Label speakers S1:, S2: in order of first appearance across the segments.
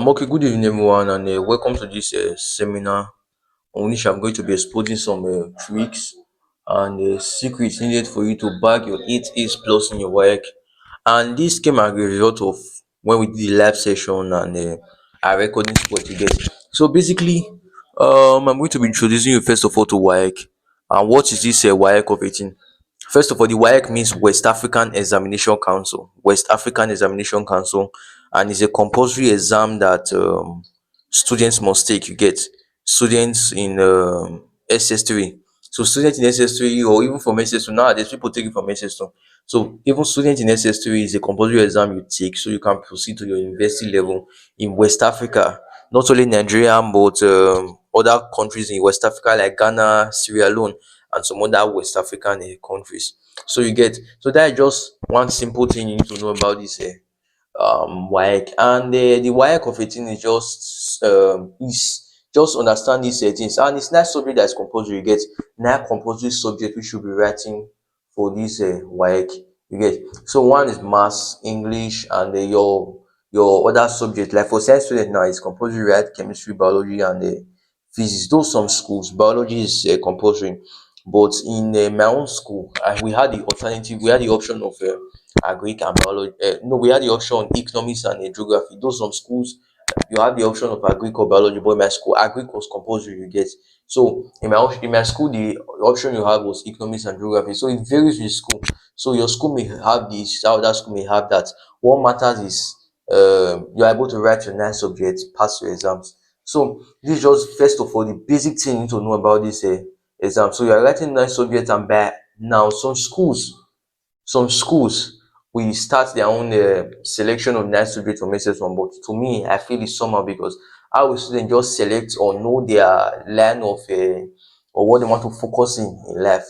S1: Okay, good evening, everyone, and welcome to this seminar on which I'm going to be exposing some tricks and secrets needed for you to bag your 8 A's plus in your work. And this came as a result of when we did the live session and our recording spot you get. So basically, I'm going to be introducing you first of all to WAEC. And what is this WAEC of 18? First of all, the WAEC means West African Examination Council. West African Examination Council, and it's a compulsory exam that students must take. You get students in SS3. So students in SS3 or even from SS2 nowadays, people take it from SS2. So even students in SS3 is a compulsory exam you take so you can proceed to your university level in West Africa. Not only Nigeria, but other countries in West Africa like Ghana, Sierra Leone, and some other West African countries. So you get, so that is just one simple thing you need to know about this WAEC. And the WAEC of 18 is just understand these things, and it's not subject that is compulsory. You get now compulsory subject we should be writing for this WAEC. You get, so one is maths, English, and your other subject. Like for science student now, it's compulsory write chemistry, biology, and physics. Though some schools biology is compulsory, but in my own school, we had the alternative. We had the option of agric and biology. No, we had the option on economics and geography. Those some schools you have the option of agric or biology, but in my school, agric was compulsory. You get, so in my school, the option you have was economics and geography. So it varies with school. So your school may have this, other school may have that. What matters is you are able to write your 9 subjects, pass your exams. So this is just first of all the basic thing you need to know about this exam. So you are writing 9 subjects, and by now some schools will start their own selection of 9 subjects from SS1, but to me, I feel it's somehow because how will students just select or know their line of or what they want to focus in life,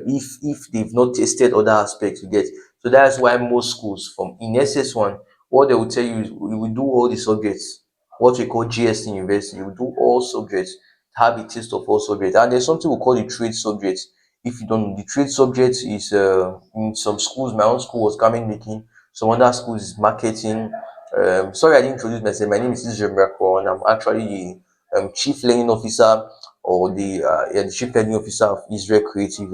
S1: if they've not tested other aspects you get. So that's why most schools from in SS1, what they will tell you is we will do all the subjects, what we call GST university, you will do all subjects, have a taste of all subjects. And there's something we call the trade subjects. If you don't know, the trade subject is in some schools, my own school was garment making, some other schools is marketing. Sorry I didn't introduce myself. My name is Israel, and I'm actually the chief learning officer, or the chief learning officer of Israel Creative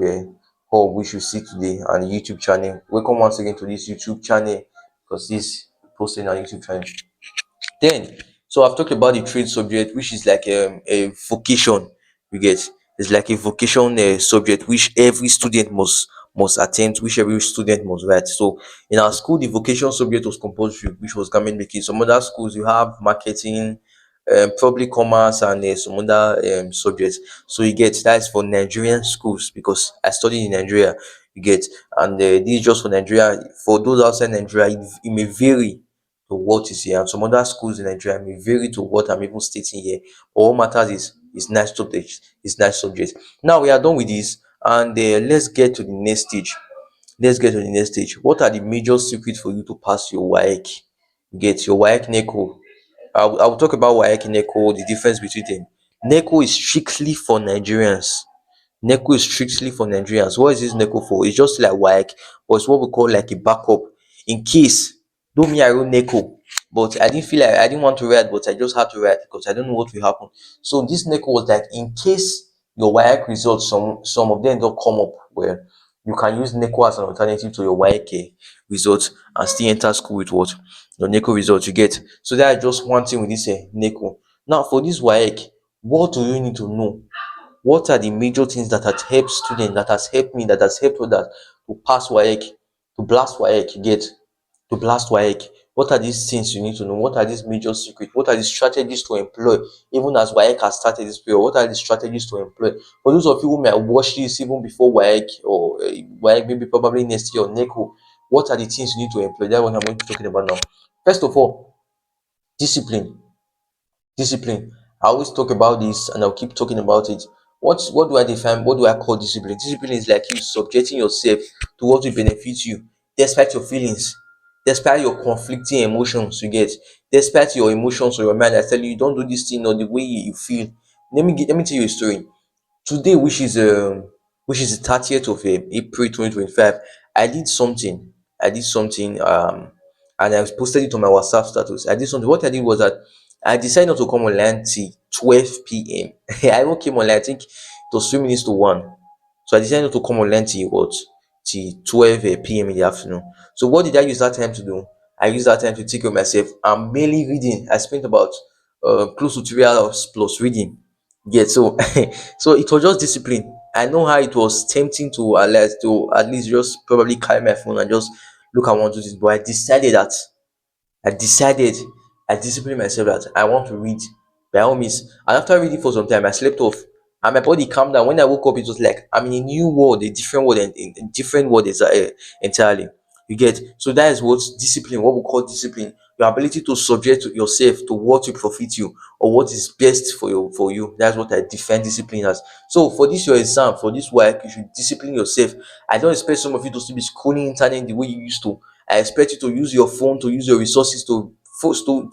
S1: Hub, which you see today, and YouTube channel. Welcome once again to this YouTube channel, because this posting on YouTube channel. Then, so I've talked about the trade subject, which is like a vocation. You get, it's like a vocation subject which every student must attend, which every student must write. So in our school, the vocation subject was compulsory, which was garment making. Some other schools you have marketing, public commerce, and some other subjects. So you get, that's for Nigerian schools because I studied in Nigeria. You get, and this is just for Nigeria. For those outside Nigeria, it may vary to what is here. And some other schools in Nigeria may vary to what I'm even stating here. But what matters is nice subject. It's nice subject. Now we are done with this, and let's get to the next stage. Let's get to the next stage. What are the major secrets for you to pass your WAEC? Get your WAEC Neco. I will talk about WAEC Neco, the difference between them. Neco is strictly for Nigerians. Neco is strictly for Nigerians. What is this Neco for? It's just like WAEC, but it's what we call like a backup. In case, though me I wrote Neco, but I didn't feel like I didn't want to write, but I just had to write because I don't know what will happen. So this Neco was like in case your WAEC results, some of them don't come up well, you can use Neco as an alternative to your WAEC results and still enter school with what your Neco results you get. So that's just one thing with this Neco. Now for this WAEC, what do you need to know? What are the major things that has helped students, that has helped me, that has helped others to pass WAEC, to blast WAEC, you get, to blast WAEC? What are these things you need to know? What are these major secrets? What are the strategies to employ? Even as WAEC has started this period, what are the strategies to employ? For those of you who may have watched this even before WAEC, or WAEC maybe probably next year or NECO, what are the things you need to employ? That's what I'm going to be talking about now. First of all, discipline. Discipline. I always talk about this and I'll keep talking about it. What do I define? What do I call discipline? Discipline is like you subjecting yourself to what will benefit you, despite your feelings, despite your conflicting emotions you get, despite your emotions or your mind that tell you don't do this thing or the way you feel. Let me tell you a story. Today, which is the 30th of April 2025, I did something. I did something. and I posted it on my WhatsApp status. I did something. What I did was that I decided not to come online till 12 p.m. I even came online, I think it was 3 minutes to 1. So I decided not to come online till what? Till 12 p.m. in the afternoon. So what did I use that time to do? I used that time to take care of myself. I'm mainly reading. I spent about close to 3 hours plus reading. Yeah, so so it was just discipline. I know how it was tempting to at least just probably carry my phone and just look at one, two things, but I decided, I disciplined myself that I want to read by all means. And after reading for some time, I slept off and my body calmed down. When I woke up, it was like I'm in a new world, a different world, and a different world is entirely. You get, so that is what discipline, what we call discipline. Your ability to subject yourself to what will profit you or what is best for you. That's what I define discipline as. So for this your exam, for this work, you should discipline yourself. I don't expect some of you to still be scrolling internet the way you used to. I expect you to use your phone, to use your resources to force to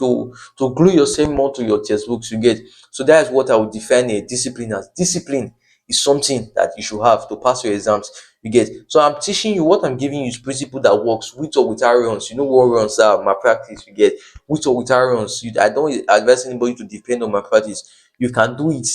S1: glue yourself more to your textbooks. You get, so that's what I would define a discipline as. Discipline is something that you should have to pass your exams. You get, so I'm teaching you, what I'm giving you is principle that works with or without runs. You know what runs are, my practice. You get, with or without runs. I don't advise anybody to depend on my practice. You can do it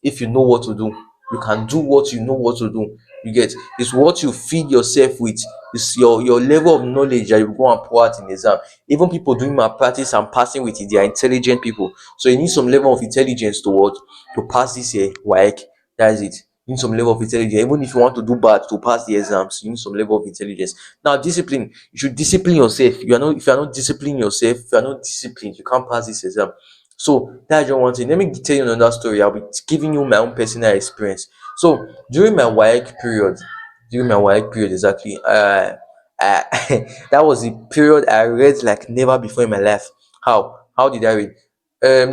S1: if you know what to do. You can do what you know what to do. You get, it's what you feed yourself with. It's your level of knowledge that you go and pour out in exam. Even people doing malpractice and passing with it, they are intelligent people. So you need some level of intelligence to what, to pass this Waec. That's it. You need some level of intelligence. Even if you want to do bad to pass the exams, you need some level of intelligence. Now, discipline. You should discipline yourself. If you are not disciplining yourself, if you are not disciplined, you can't pass this exam. So that's just one thing. Let me tell you another story. I'll be giving you my own personal experience. So during my WAEC period exactly, that was the period I read like never before in my life. How did I read?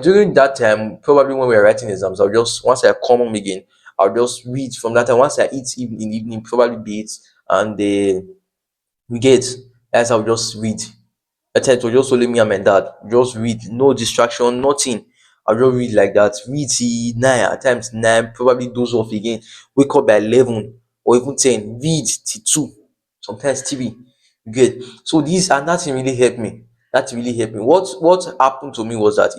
S1: During that time, probably when we were writing exams, I'll just, once I come home again, I'll just read from that time. Once I eat in evening, probably be it, and we get, as I'll just read. At times it was just only me and my dad. Just read, no distraction, nothing. I'll just read like that. Read till 9, at times 9, probably doze off again. Wake up by 11 or even 10. Read till 2, sometimes 3. You get, so this and that thing really helped me. That really helped me. What happened to me was that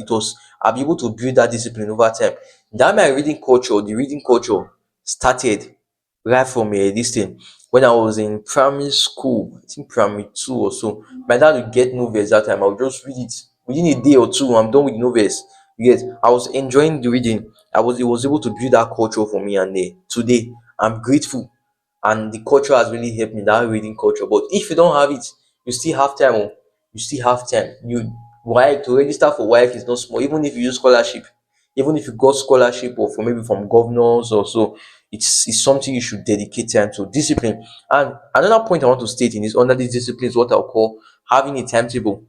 S1: I'll be able to build that discipline over time. That my reading culture, the reading culture started right from this thing. When I was in primary school, I think primary 2 or so, my dad would get novels that time. I would just read it within a day or two. I'm done with novels. You get, I was enjoying the reading. It was able to build that culture for me, and today I'm grateful. And the culture has really helped me, that reading culture. But if you don't have it, you still have time. Oh. You still have time. Why to register for WIFE is not small. Even if you use scholarship, even if you got scholarship or from maybe from governors or so, it's something you should dedicate time to. Discipline. And another point I want to state in this, under this discipline, is what I'll call having a timetable.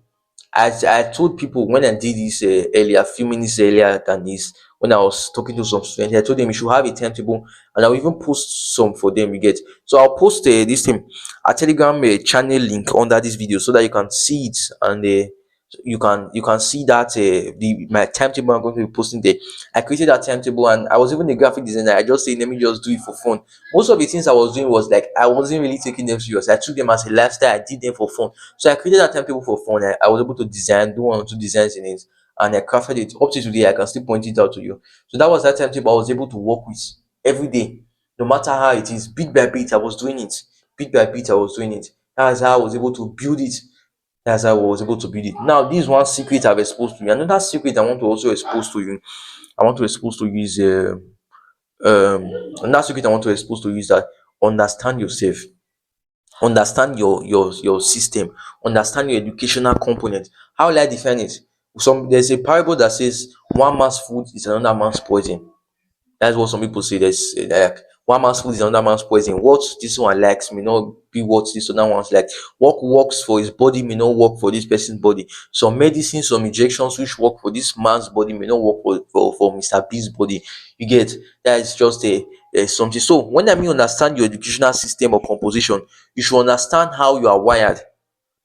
S1: As I told people when I did this earlier, a few minutes earlier than this, when I was talking to some students, I told them you should have a timetable, and I'll even post some for them. You get, so I'll post this thing, a Telegram channel link under this video, so that you can see it, and you can see that my timetable I'm going to be posting there. I created that timetable, and I was even a graphic designer. I just said, let me just do it for fun. Most of the things I was doing was like I wasn't really taking them serious. I took them as a lifestyle. I did them for fun. So I created that timetable for fun. I was able to do 1 or 2 designs in it, and I crafted it. Up to today, I can still point it out to you. So that was that timetable I was able to work with every day, no matter how it is. Bit by bit, I was doing it. Bit by bit, I was doing it. That's how I was able to build it. That's how I was able to build it. Now, this is one secret I've exposed to you. Another secret I want to also expose to you. I want to expose to you is another secret I want to expose to you is that understand yourself. Understand your system. Understand your educational component. How will I define it? There's a parable that says one man's food is another man's poison. That's what some people say. There's like one man's food is another man's poison. What this one likes may not be what this other one's like. What works for his body may not work for this person's body. Some medicines, some injections which work for this man's body may not work for Mr. B's body. You get, that is just a something. So when I mean understand your educational system or composition, you should understand how you are wired.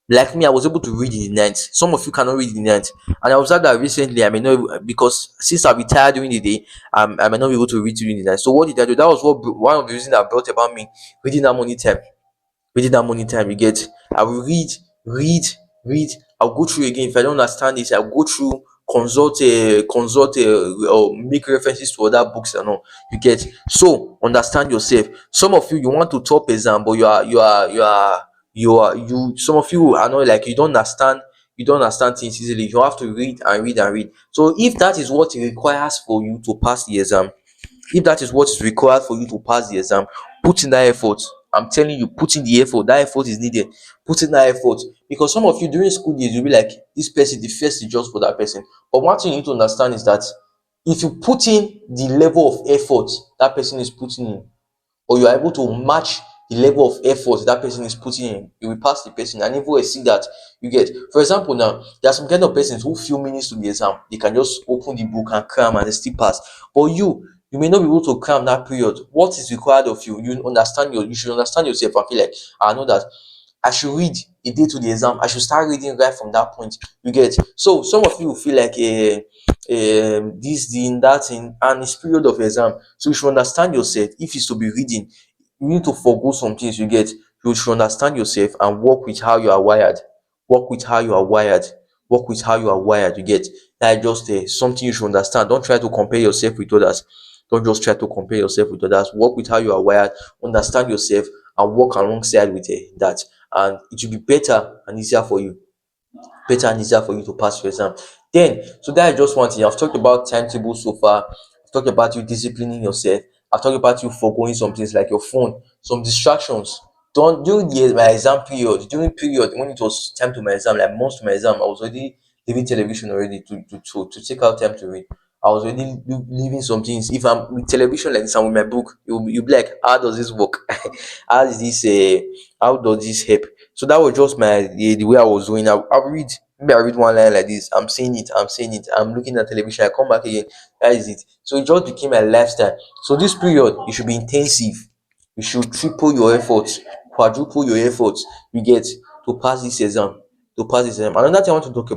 S1: Like me, I was able to read in the night. Some of you cannot read in the night. And I observed that recently, I may not, because since I'll be tired during the day, I may not be able to read during the night. So what did I do? That was one of the reasons that brought about me reading that morning time. You get, I will read, read, read. I'll go through again. If I don't understand this, I'll go through, consult, or make references to other books and all. You get? So understand yourself. Some of you, you want to top exam, but some of you are not, like, you don't understand things easily. You have to read and read and read. So if that is what it requires for you to pass the exam, if that is what is required for you to pass the exam, put in that effort. I'm telling you, put in the effort. That effort is needed. Put in that effort. Because some of you during school days, you'll be like, this person, the first is just for that person. But one thing you need to understand is that if you put in the level of effort that person is putting in, or you are able to match the level of effort that person is putting in, you will pass the person and even exceed that. You get? For example, now there are some kind of persons who few minutes to the exam, they can just open the book and cram and they still pass. But you may not be able to cram that period. What is required of you, you should understand yourself and feel like, I know that I should read a day to the exam. I should start reading right from that point. You get? So some of you will feel like, this thing, that thing, and it's period of exam. So you should understand yourself. If it's to be reading, you need to forego some things. You get? You should understand yourself and work with how you are wired. Work with how you are wired. Work with how you are wired. You get? That is just something you should understand. Don't try to compare yourself with others. Don't just try to compare yourself with others. Work with how you are wired. Understand yourself and work alongside with that, and it will be better and easier for you. Better and easier for you to pass your exam. Then, so that is just one thing. I've talked about timetable so far. I've talked about you disciplining yourself. I've talked about you foregoing some things like your phone, some distractions. Don't during my exam period, when it was time to my exam, like months to my exam, I was already leaving television already to take out time to read. I was already leaving some things. If I'm with television like this, I'm with my book, you'll be like, how does this work? how is this how does this help? So that was just the way I was doing. I'll read, maybe I read one line like this. I'm saying it. I'm looking at television. I come back again. That is it. So it just became my lifestyle. So this period, it should be intensive. You should triple your efforts, quadruple your efforts. You get, to pass this exam. To pass this exam. Another thing I want to talk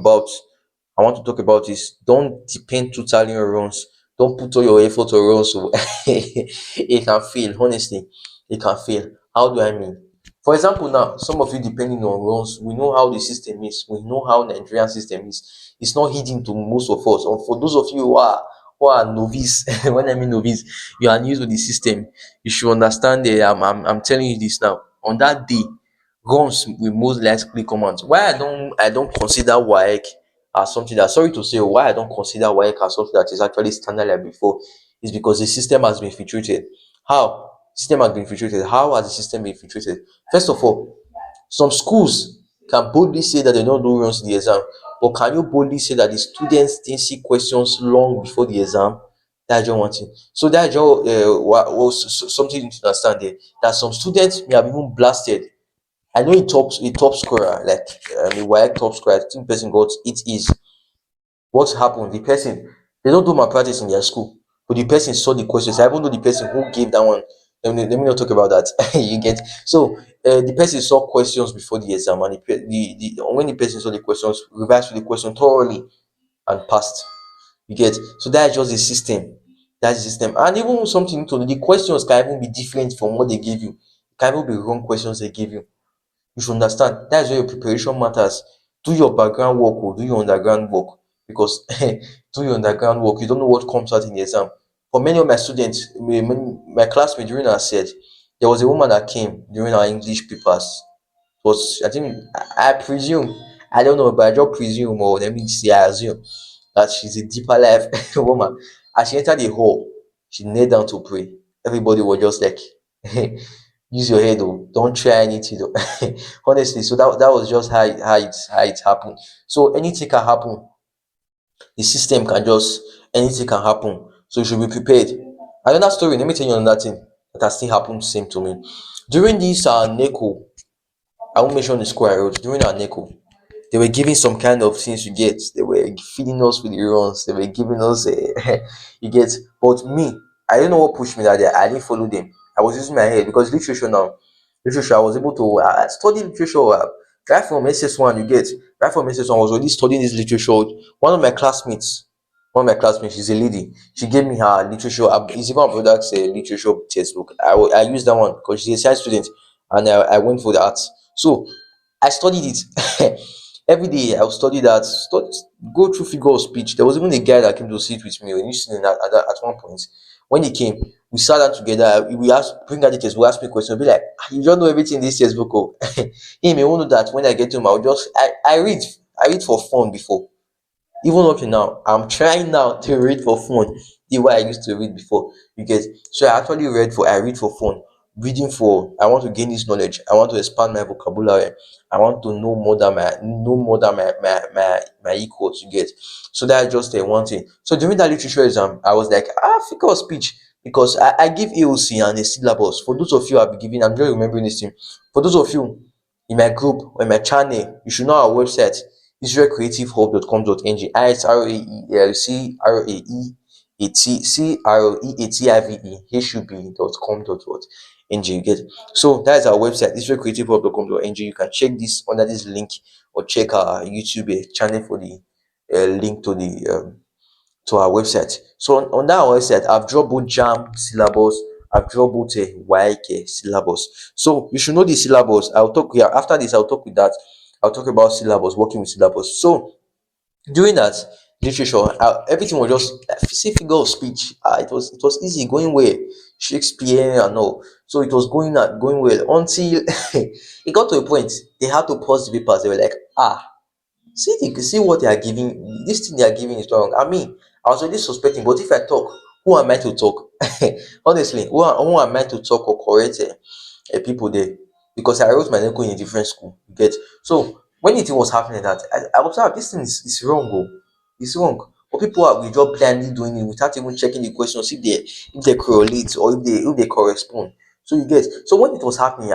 S1: about is, don't depend totally on runs. Don't put all your effort on runs. So it can fail. Honestly, it can fail. How do I mean? For example, now some of you depending on runs, we know how the system is. We know how Nigerian system is. It's not hidden to most of us. Or for those of you who are novice, when I mean novice, you are new to the system. You should understand. I'm telling you this now. On that day, guns will most likely come out. Why I don't consider Waec as something that, sorry to say, why I don't consider Waec as something that is actually standard like before, is because the system has been infiltrated. How? System has been infiltrated. How has the system been infiltrated? First of all, some schools can boldly say that they don't do runs in the exam, but can you boldly say that the students didn't see questions long before the exam? That's just one thing. So that's just something you need to understand there. That some students may have even blasted. I know a top scorer, like a WAEC top scorer, I think person got it is. What happened? The person, they don't do malpractice in their school, but the person saw the questions. I even know the person who gave that one. Let me not talk about that. You get? So the person saw questions before the exam, and when the person saw the questions, revised the question thoroughly and passed. You get? So that's just the system. That's the system. And even something to the questions can even be different from what they give you. It can even be wrong questions they give you. You should understand. That's where your preparation matters. Do your background work or do your underground work. Because do your underground work, you don't know what comes out in the exam. For many of my students, my classmates during our set, there was a woman that came during our English papers. Was, I think, I presume, I don't know, but I just presume, or let me say I assume that she's a deeper life woman. As she entered the hall, she knelt down to pray. Everybody was just like, use your head, oh, don't try anything, though. Honestly, so that was just how it happened. So anything can happen. The system can just, anything can happen. So you should be prepared. Another story, let me tell you another thing that has still happened same to me. During this Neco, I won't mention the school I wrote, during our Neco, they were giving some kind of things you get. They were feeding us with the runs. They were giving us you get. But me, I don't know what pushed me that day. I didn't follow them. I was using my head because literature now, literature. I was able to study literature right from SS1. You get, right from SS1. I was already studying this literature. One of my classmates, she's a lady. She gave me her literature. It's even a product's literature textbook. I used that one because she's a science student, and I went for the arts. So I studied it. Every day I will study that, go through figure of speech. There was even a guy that came to sit with me when you sitting at one point. When he came, we sat down together. We asked, bring out the test. We ask me questions. Be like, "Ah, you don't know everything in this textbook." Oh. He may want know that when I get to him, I'll just I read for fun before. Even up to now, I'm trying now to read for fun the way I used to read before. You get, so I read for fun. Reading for, I want to gain this knowledge. I want to expand my vocabulary. I want to know more than my equals. You get, so that's just one thing. So during that literature exam, I was like, figure of speech, because I give AOC and a syllabus. For those of you I've been giving, I'm just remembering this thing. For those of you in my group or in my channel, you should know our website, israelcreativehub.com.ng. ISRAELCREATIVEHUB.com.ng. You get, so that's our website, israelcreativehub.com.ng. You can check this under this link, or check our YouTube channel for the link to our website. So on that website, I've dropped both JAM syllabus, I've dropped both a Waec syllabus. So you should know the syllabus. I'll talk here after this. I'll talk with that. I'll talk about syllabus, working with syllabus. So during that literature, everything was just like, see, figure of speech. It was easy, going well. Shakespeare and all. So it was going well until it got to a point they had to pause the papers. They were like, see what they are giving. This thing they are giving is wrong. I mean, I was already suspecting, but if I talk, who am I to talk? Honestly, who am I to talk or correct people there? Because I wrote my Neco in a different school. You get, so when it was happening that I observed this thing is wrong. Oh, it's wrong. But people are we just blindly doing it without even checking the questions if they correlate or if they correspond. So you get, so when it was happening,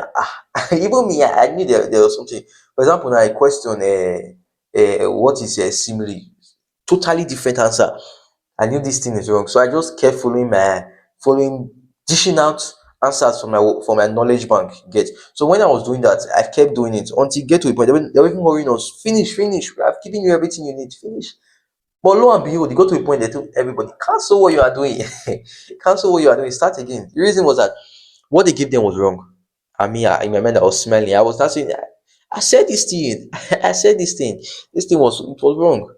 S1: even me, I knew there was something. For example, now I question what is a simile? Totally different answer. I knew this thing is wrong, so I just kept following, dishing out answers from my knowledge bank. You get, so when I was doing that, I kept doing it until get to a point they were even worrying us. Finish. I've given you everything you need. Finish. But lo and behold, they got to a point they told everybody, cancel what you are doing. Cancel what you are doing. Start again. The reason was that what they gave them was wrong. I mean, in my mind, I was smiling. I was not saying, I said this thing. I said this thing. This thing was wrong.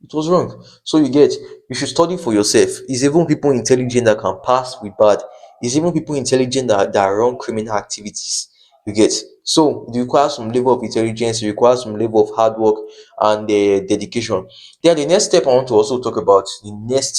S1: It was wrong. So you get, you should study for yourself. It's even people intelligent that can pass with bad. It's even people intelligent that run criminal activities. You get, so it requires some level of intelligence, it requires some level of hard work and dedication. Then the next step I want to also talk about, the next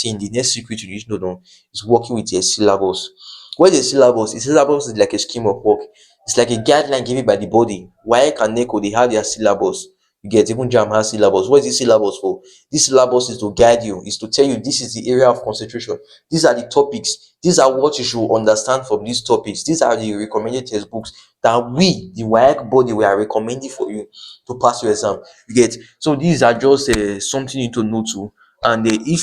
S1: secret you need to know is working with your syllabus. What is a syllabus? A syllabus is like a scheme of work. It's like a guideline given by the body. Waec and Neco, they have their syllabus. You get, even JAM has syllabus. What is this syllabus for? This syllabus is to guide you, is to tell you this is the area of concentration. These are the topics. These are what you should understand from these topics. These are the recommended textbooks that we, the Waec body, we are recommending for you to pass your exam. You get, so these are just something you need to know too. And if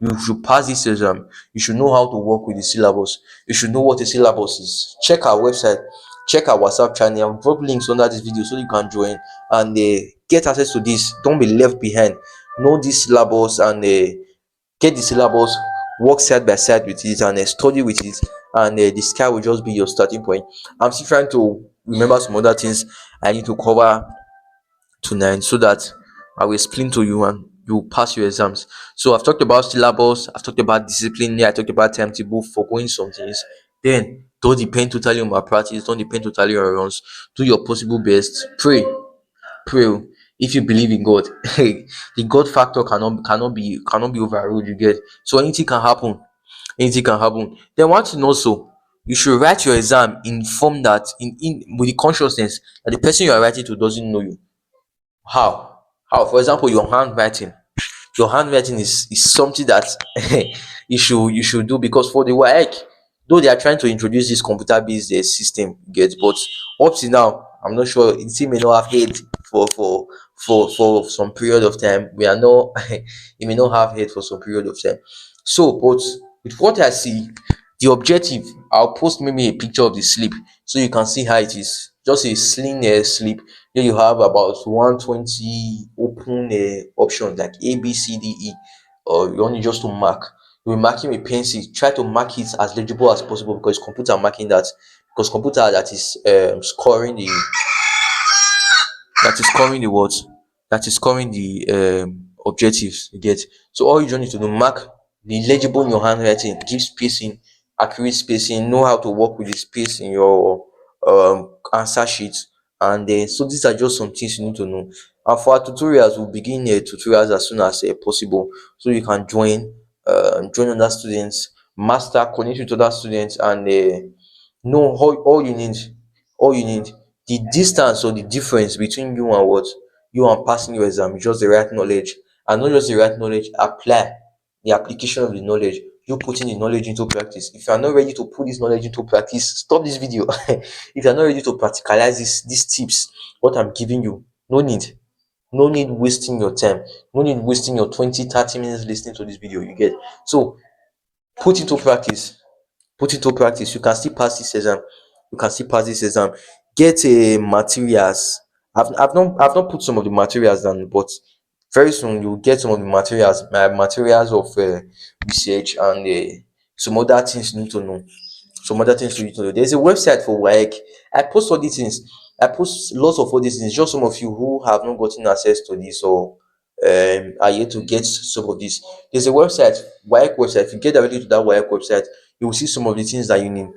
S1: you should pass this exam, you should know how to work with the syllabus. You should know what a syllabus is. Check our website, check our WhatsApp channel. I'll drop links under this video so you can join and get access to this. Don't be left behind. Know this syllabus and get the syllabus, work side by side with it and study with it, and the sky will just be your starting point. I'm still trying to remember some other things I need to cover tonight so that I will explain to you and you pass your exams. So I've talked about syllabus, I've talked about discipline, yeah, I talked about timetable for going some things. Then don't depend totally on my practice, don't depend totally on runs. Do your possible best. Pray. If you believe in God, the God factor cannot be overruled. You get, so anything can happen. Anything can happen. Then one thing also, you should write your exam in form that in with the consciousness that the person you are writing to doesn't know you. How? For example, your handwriting is something that you should do, because for the Waec, though they are trying to introduce this computer based system, get, but up to now I'm not sure, it still may not have head for some period of time. We are not it may not have head for some period of time. So but with what I see, the objective, I'll post maybe a picture of the slip so you can see how it is. Just a sling slip. Then you have about 120 open options like A, B, C, D, E. Or you only just to mark. You'll be marking with pencil. Try to mark it as legible as possible, because computer marking that, because computer that is scoring the words. that is scoring the objectives, you get. So all you just need to do, mark the legible in your handwriting, give spacing, accurate spacing, know how to work with the space in your answer sheet. And then so these are just some things you need to know. And for our tutorials, we'll begin tutorials as soon as possible, so you can join other students, master, connect with other students, and know all you need the distance or the difference between you and what you and passing your exam is just the right knowledge. And not just the right knowledge, apply the application of the knowledge, you putting the knowledge into practice. If you are not ready to put this knowledge into practice, stop this video. If you are not ready to practicalize these tips, what I'm giving you, no need wasting your time, no need wasting your 20-30 minutes listening to this video, you get. So put into practice, you can still pass this exam, get materials. I've not put some of the materials down, but very soon you'll get some of the materials of research, and some other things you need to know. There's a website for Waec. I post all these things. I post lots of all these things. Just some of you who have not gotten access to this, or are yet to get some of this. There's a website, Waec website. If you get directly to that Waec website, you will see some of the things that you need.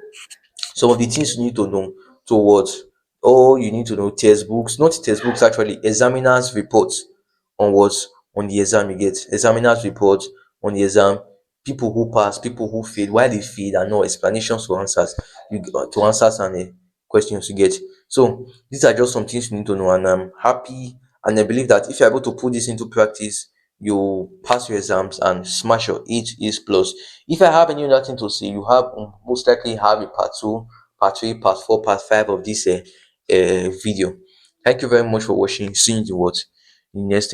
S1: Some of the things you need to know towards, all you need to know, textbooks, not textbooks actually, examiners reports on what, on the exam, you get. Examiners report on the exam, people who pass, people who fail, why they fail, and no explanations to answers, to answers and questions, you get. So these are just some things you need to know, and I'm happy, and I believe that if you're able to put this into practice, you pass your exams and smash your 8 A's plus. If I have any other thing to say, you have most likely have a part 2, part 3, part 4, part 5 of this video. Thank you very much for watching. See you in the what, in the next